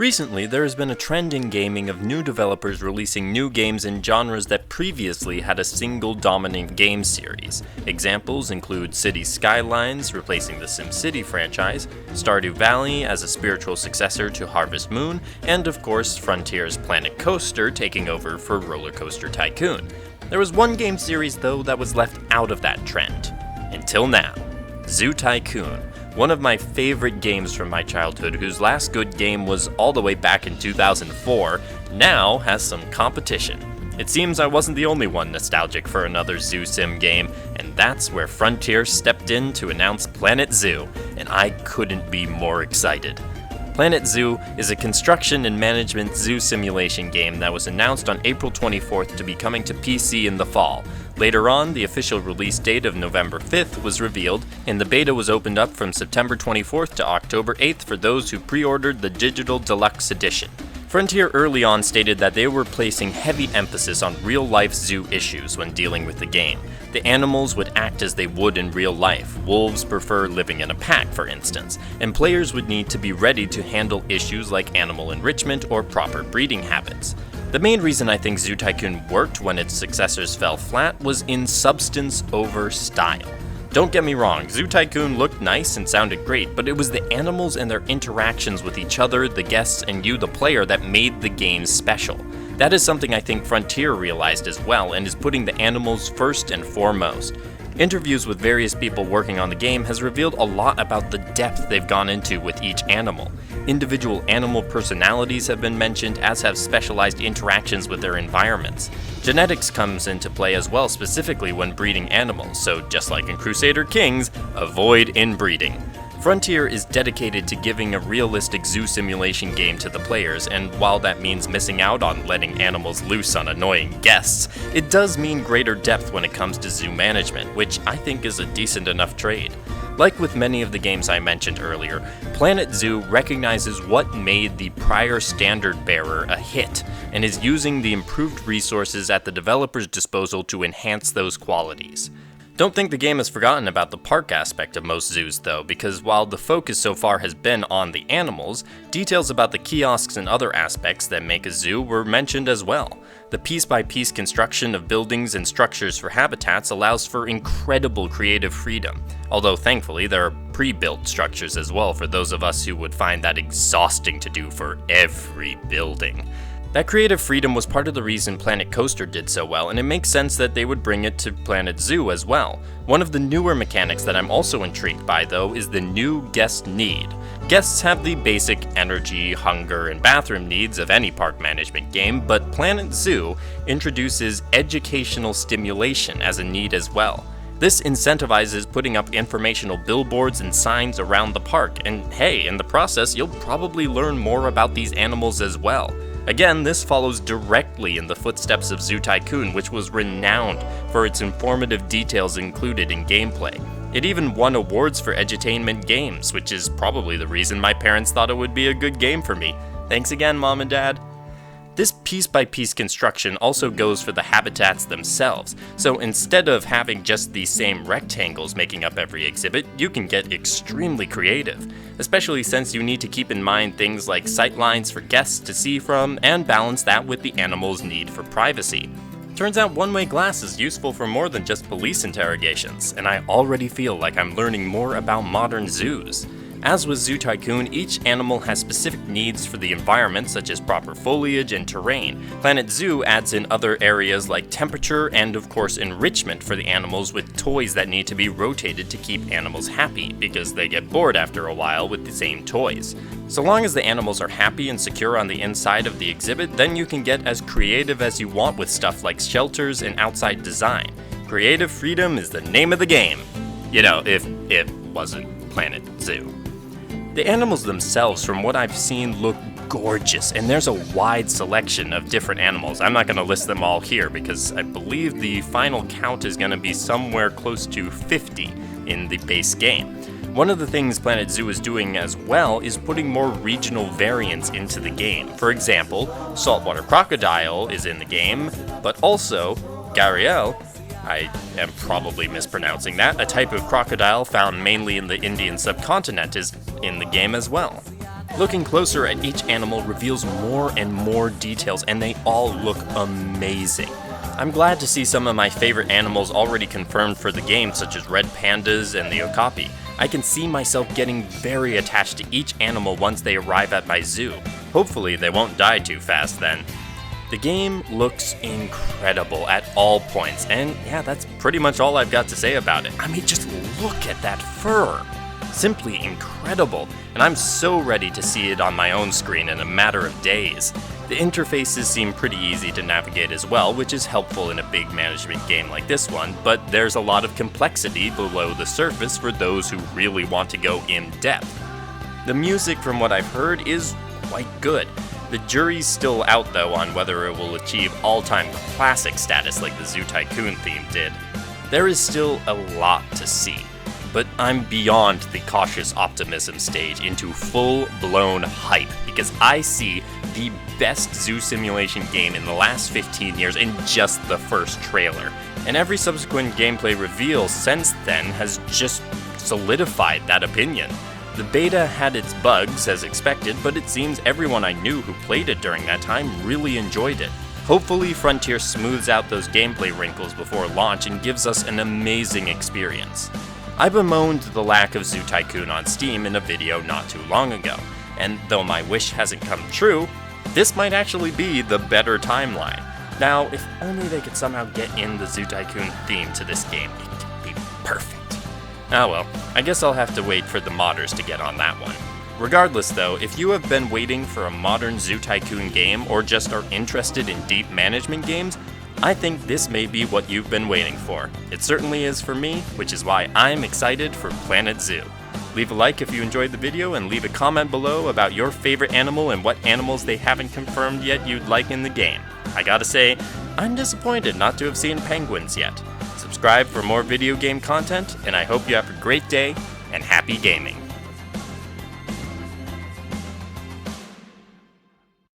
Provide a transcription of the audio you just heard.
Recently, there has been a trend in gaming of new developers releasing new games in genres that previously had a single dominant game series. Examples include Cities Skylines replacing the SimCity franchise, Stardew Valley as a spiritual successor to Harvest Moon, and of course Frontier's Planet Coaster taking over for Roller Coaster Tycoon. There was one game series though that was left out of that trend. Until now, Zoo Tycoon. One of my favorite games from my childhood, whose last good game was all the way back in 2004, now has some competition. It seems I wasn't the only one nostalgic for another zoo sim game, and that's where Frontier stepped in to announce Planet Zoo, and I couldn't be more excited. Planet Zoo is a construction and management zoo simulation game that was announced on April 24th to be coming to PC in the fall. Later on, the official release date of November 5th was revealed, and the beta was opened up from September 24th to October 8th for those who pre-ordered the Digital Deluxe Edition. Frontier early on stated that they were placing heavy emphasis on real-life zoo issues when dealing with the game. The animals would act as they would in real life. Wolves prefer living in a pack, for instance, and players would need to be ready to handle issues like animal enrichment or proper breeding habits. The main reason I think Zoo Tycoon worked when its successors fell flat was in substance over style. Don't get me wrong, Zoo Tycoon looked nice and sounded great, but it was the animals and their interactions with each other, the guests, and you, the player, that made the game special. That is something I think Frontier realized as well, and is putting the animals first and foremost. Interviews with various people working on the game has revealed a lot about the depth they've gone into with each animal. Individual animal personalities have been mentioned, as have specialized interactions with their environments. Genetics comes into play as well, specifically when breeding animals, so just like in Crusader Kings, avoid inbreeding. Frontier is dedicated to giving a realistic zoo simulation game to the players, and while that means missing out on letting animals loose on annoying guests, it does mean greater depth when it comes to zoo management, which I think is a decent enough trade. Like with many of the games I mentioned earlier, Planet Zoo recognizes what made the prior standard bearer a hit, and is using the improved resources at the developer's disposal to enhance those qualities. Don't think the game has forgotten about the park aspect of most zoos though, because while the focus so far has been on the animals, details about the kiosks and other aspects that make a zoo were mentioned as well. The piece-by-piece construction of buildings and structures for habitats allows for incredible creative freedom, although thankfully there are pre-built structures as well for those of us who would find that exhausting to do for every building. That creative freedom was part of the reason Planet Coaster did so well, and it makes sense that they would bring it to Planet Zoo as well. One of the newer mechanics that I'm also intrigued by though is the new guest need. Guests have the basic energy, hunger, and bathroom needs of any park management game, but Planet Zoo introduces educational stimulation as a need as well. This incentivizes putting up informational billboards and signs around the park, and hey, in the process you'll probably learn more about these animals as well. Again, this follows directly in the footsteps of Zoo Tycoon, which was renowned for its informative details included in gameplay. It even won awards for edutainment games, which is probably the reason my parents thought it would be a good game for me. Thanks again, Mom and Dad. This piece-by-piece construction also goes for the habitats themselves, so instead of having just the same rectangles making up every exhibit, you can get extremely creative, especially since you need to keep in mind things like sightlines for guests to see from, and balance that with the animal's need for privacy. Turns out one-way glass is useful for more than just police interrogations, and I already feel like I'm learning more about modern zoos. As with Zoo Tycoon, each animal has specific needs for the environment, such as proper foliage and terrain. Planet Zoo adds in other areas like temperature and of course enrichment for the animals, with toys that need to be rotated to keep animals happy, because they get bored after a while with the same toys. So long as the animals are happy and secure on the inside of the exhibit, then you can get as creative as you want with stuff like shelters and outside design. Creative freedom is the name of the game. You know, if it wasn't Planet Zoo. The animals themselves, from what I've seen, look gorgeous, and there's a wide selection of different animals. I'm not going to list them all here because I believe the final count is going to be somewhere close to 50 in the base game. One of the things Planet Zoo is doing as well is putting more regional variants into the game. For example, saltwater crocodile is in the game, but also Gharial, I am probably mispronouncing that, a type of crocodile found mainly in the Indian subcontinent, is in the game as well. Looking closer at each animal reveals more and more details, and they all look amazing. I'm glad to see some of my favorite animals already confirmed for the game, such as red pandas and the okapi. I can see myself getting very attached to each animal once they arrive at my zoo. Hopefully they won't die too fast then. The game looks incredible at all points, and yeah, that's pretty much all I've got to say about it. I mean, just look at that fur! Simply incredible, and I'm so ready to see it on my own screen in a matter of days. The interfaces seem pretty easy to navigate as well, which is helpful in a big management game like this one, but there's a lot of complexity below the surface for those who really want to go in depth. The music, from what I've heard, is quite good. The jury's still out though on whether it will achieve all-time classic status like the Zoo Tycoon theme did. There is still a lot to see, but I'm beyond the cautious optimism stage into full-blown hype because I see the best zoo simulation game in the last 15 years in just the first trailer. And every subsequent gameplay reveal since then has just solidified that opinion. The beta had its bugs as expected, but it seems everyone I knew who played it during that time really enjoyed it. Hopefully Frontier smooths out those gameplay wrinkles before launch and gives us an amazing experience. I bemoaned the lack of Zoo Tycoon on Steam in a video not too long ago, and though my wish hasn't come true, this might actually be the better timeline. Now, if only they could somehow get in the Zoo Tycoon theme to this game, it could be perfect. Ah well, I guess I'll have to wait for the modders to get on that one. Regardless though, if you have been waiting for a modern Zoo Tycoon game or just are interested in deep management games, I think this may be what you've been waiting for. It certainly is for me, which is why I'm excited for Planet Zoo. Leave a like if you enjoyed the video and leave a comment below about your favorite animal and what animals they haven't confirmed yet you'd like in the game. I gotta say, I'm disappointed not to have seen penguins yet. Subscribe for more video game content, and I hope you have a great day and happy gaming.